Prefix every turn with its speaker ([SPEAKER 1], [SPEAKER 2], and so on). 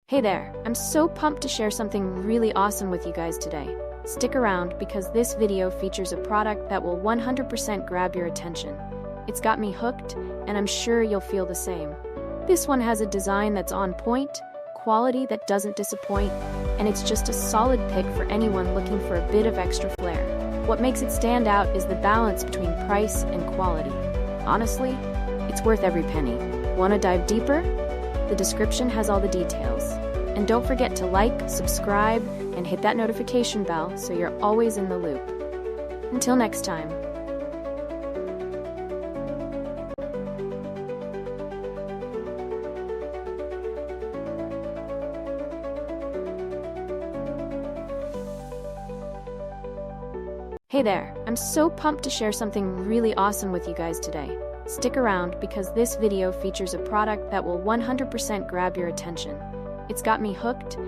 [SPEAKER 1] Hey there, I'm so pumped to share something really awesome with you guys today. Stick around because this video features a product that will 100% grab your attention. It's got me hooked, and I'm sure you'll feel the same. This one has a design that's on point, quality that doesn't disappoint, and it's just a solid pick for anyone looking for a bit of extra flair. What makes it stand out is the balance between price and quality. Honestly, it's worth every penny. Want to dive deeper? The description has all the details. And don't forget to like, subscribe, and hit that notification bell so you're always in the loop. Until next time. Hey there, I'm so pumped to share something really awesome with you guys today. Stick around because this video features a product that will 100% grab your attention. It's got me hooked,